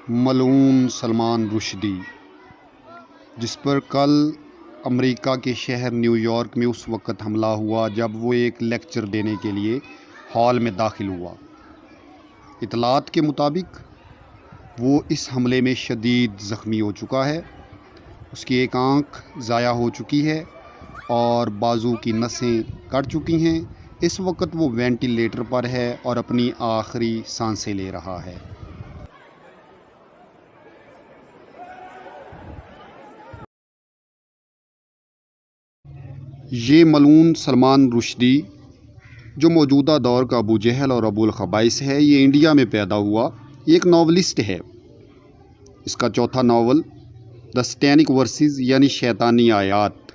ملعون سلمان رشدی، جس پر کل امریکہ کے شہر نیو یارک میں اس وقت حملہ ہوا جب وہ ایک لیکچر دینے کے لیے ہال میں داخل ہوا۔ اطلاعات کے مطابق وہ اس حملے میں شدید زخمی ہو چکا ہے، اس کی ایک آنکھ ضائع ہو چکی ہے اور بازو کی نسیں کٹ چکی ہیں۔ اس وقت وہ وینٹیلیٹر پر ہے اور اپنی آخری سانسیں لے رہا ہے۔ یہ ملعون سلمان رشدی، جو موجودہ دور کا ابو جہل اور ابو الخبائث ہے، یہ انڈیا میں پیدا ہوا، ایک ناولسٹ ہے۔ اس کا چوتھا ناول دا سٹینک ورسز یعنی شیطانی آیات،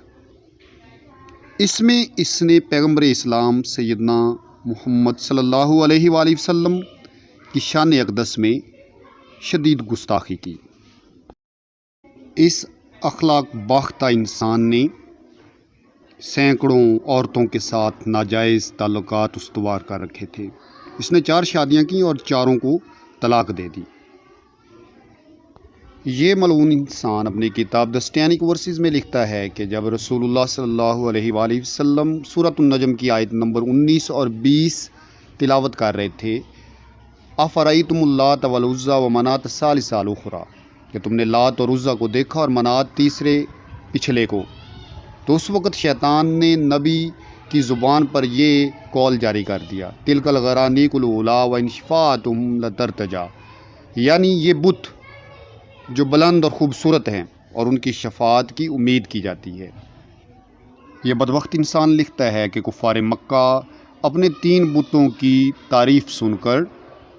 اس میں اس نے پیغمبر اسلام سیدنا محمد صلی اللہ علیہ وآلہ وسلم کی شان اقدس میں شدید گستاخی کی۔ اس اخلاق باختہ انسان نے سینکڑوں عورتوں کے ساتھ ناجائز تعلقات استوار کر رکھے تھے۔ اس نے 4 شادیاں کی اور چاروں کو طلاق دے دی۔ یہ ملعون انسان اپنی کتاب دا سٹینک ورسز میں لکھتا ہے کہ جب رسول اللہ صلی اللہ علیہ وآلہ وسلم سورۃ النجم کی آیت نمبر 19 اور 20 تلاوت کر رہے تھے، افرأیتم اللات والعزیٰ ومناۃ الثالثۃ الاخریٰ، کہ تم نے لات اور عزیٰ کو دیکھا اور منات تیسرے پچھلے کو، تو اس وقت شیطان نے نبی کی زبان پر یہ قول جاری کر دیا، تلک الغرانیق الاولیٰ وان شفاعتہم لترتجی، یعنی یہ بت جو بلند اور خوبصورت ہیں اور ان کی شفاعت کی امید کی جاتی ہے۔ یہ بدبخت انسان لکھتا ہے کہ کفار مکہ اپنے 3 بتوں کی تعریف سن کر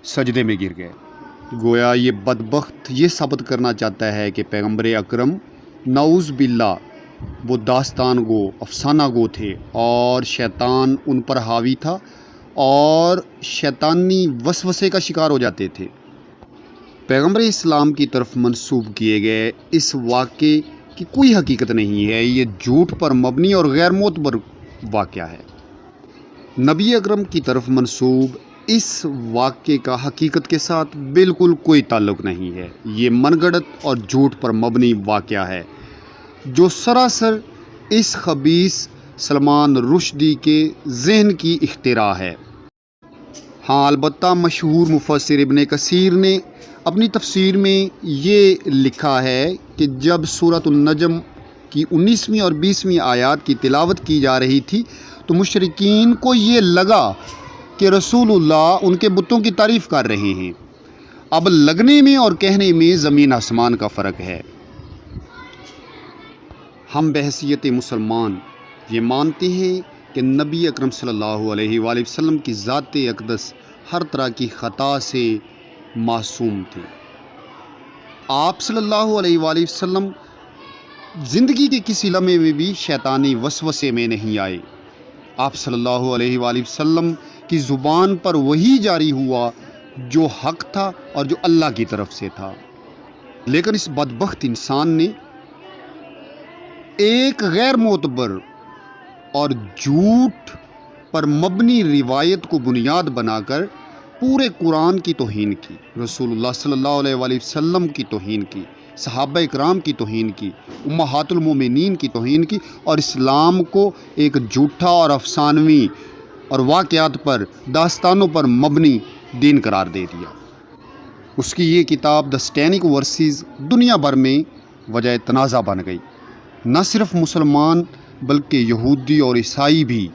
سجدے میں گر گئے۔ گویا یہ بدبخت یہ ثابت کرنا چاہتا ہے کہ پیغمبر اکرم نعوذ باللہ وہ داستان گو، افسانہ گو تھے اور شیطان ان پر حاوی تھا اور شیطانی وسوسے کا شکار ہو جاتے تھے۔ پیغمبر اسلام کی طرف منسوب کیے گئے اس واقعے کی کوئی حقیقت نہیں ہے، یہ جھوٹ پر مبنی اور غیر معتبر واقعہ ہے۔ نبی اکرم کی طرف منسوب اس واقعے کا حقیقت کے ساتھ بالکل کوئی تعلق نہیں ہے، یہ من گھڑت اور جھوٹ پر مبنی واقعہ ہے جو سراسر اس خبیث سلمان رشدی کے ذہن کی اختراع ہے۔ ہاں، البتہ مشہور مفسر ابن کثیر نے اپنی تفسیر میں یہ لکھا ہے کہ جب سورۃ النجم کی 19ویں اور 20ویں آیات کی تلاوت کی جا رہی تھی تو مشرکین کو یہ لگا کہ رسول اللہ ان کے بتوں کی تعریف کر رہے ہیں۔ اب لگنے میں اور کہنے میں زمین آسمان کا فرق ہے۔ ہم بحیثیت مسلمان یہ مانتے ہیں کہ نبی اکرم صلی اللہ علیہ وآلہ وسلم کی ذات اقدس ہر طرح کی خطا سے معصوم تھی۔ آپ صلی اللہ علیہ وآلہ وسلم زندگی کے کسی لمحے میں بھی شیطانی وسوسے میں نہیں آئے۔ آپ صلی اللہ علیہ وآلہ وسلم کی زبان پر وہی جاری ہوا جو حق تھا اور جو اللہ کی طرف سے تھا۔ لیکن اس بدبخت انسان نے ایک غیر معتبر اور جھوٹ پر مبنی روایت کو بنیاد بنا کر پورے قرآن کی توہین کی، رسول اللہ صلی اللہ علیہ وآلہ وسلم کی توہین کی، صحابہ اکرام کی توہین کی، امہات المومنین کی توہین کی اور اسلام کو ایک جھوٹا اور افسانوی اور واقعات پر، داستانوں پر مبنی دین قرار دے دیا۔ اس کی یہ کتاب دا سٹینک ورسز دنیا بھر میں وجہ تنازع بن گئی۔ نہ صرف مسلمان بلکہ یہودی اور عیسائی بھی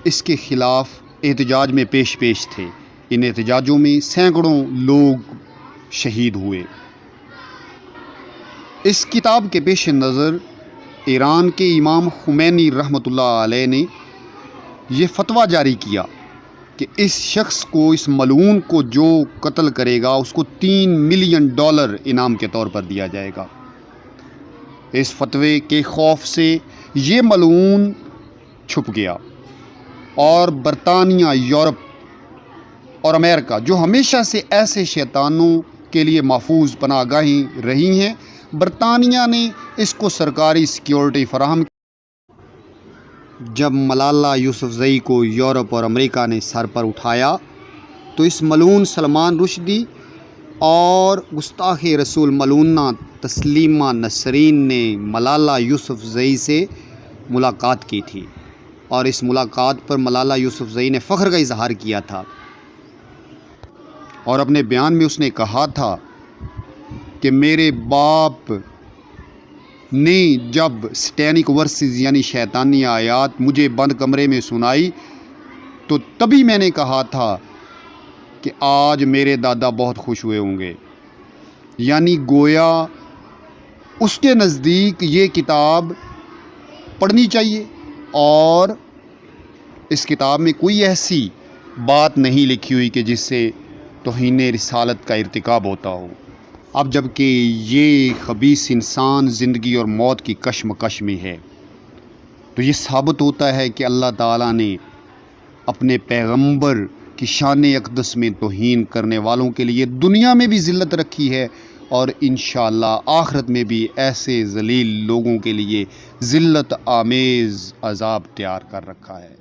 اس کے خلاف احتجاج میں پیش تھے۔ ان احتجاجوں میں سینکڑوں لوگ شہید ہوئے۔ اس کتاب کے پیش نظر ایران کے امام خمینی رحمۃ اللہ علیہ نے یہ فتویٰ جاری کیا کہ اس شخص کو، اس ملعون کو جو قتل کرے گا اس کو $3 ملین انعام کے طور پر دیا جائے گا۔ اس فتوے کے خوف سے یہ ملعون چھپ گیا اور برطانیہ، یورپ اور امریکہ، جو ہمیشہ سے ایسے شیطانوں کے لیے محفوظ پناہ گاہیں رہی ہیں، برطانیہ نے اس کو سرکاری سیکیورٹی فراہم کی۔ جب ملالہ یوسفزئی کو یورپ اور امریکہ نے سر پر اٹھایا تو اس ملعون سلمان رشدی اور گستاخ رسول ملونہ تسلیمہ نسرین نے ملالہ یوسفزئی سے ملاقات کی تھی، اور اس ملاقات پر ملالہ یوسفزئی نے فخر کا اظہار کیا تھا، اور اپنے بیان میں اس نے کہا تھا کہ میرے باپ نے جب سٹینک ورسز یعنی شیطانی آیات مجھے بند کمرے میں سنائی تو تبھی میں نے کہا تھا کہ آج میرے دادا بہت خوش ہوئے ہوں گے، یعنی گویا اس کے نزدیک یہ کتاب پڑھنی چاہیے، اور اس کتاب میں کوئی ایسی بات نہیں لکھی ہوئی کہ جس سے توہین رسالت کا ارتکاب ہوتا ہو۔ اب جب کہ یہ خبیث انسان زندگی اور موت کی کشمکش میں ہے، تو یہ ثابت ہوتا ہے کہ اللہ تعالیٰ نے اپنے پیغمبر کی شان اقدس میں توہین کرنے والوں کے لیے دنیا میں بھی ذلت رکھی ہے، اور انشاءاللہ آخرت میں بھی ایسے ذلیل لوگوں کے لیے ذلت آمیز عذاب تیار کر رکھا ہے۔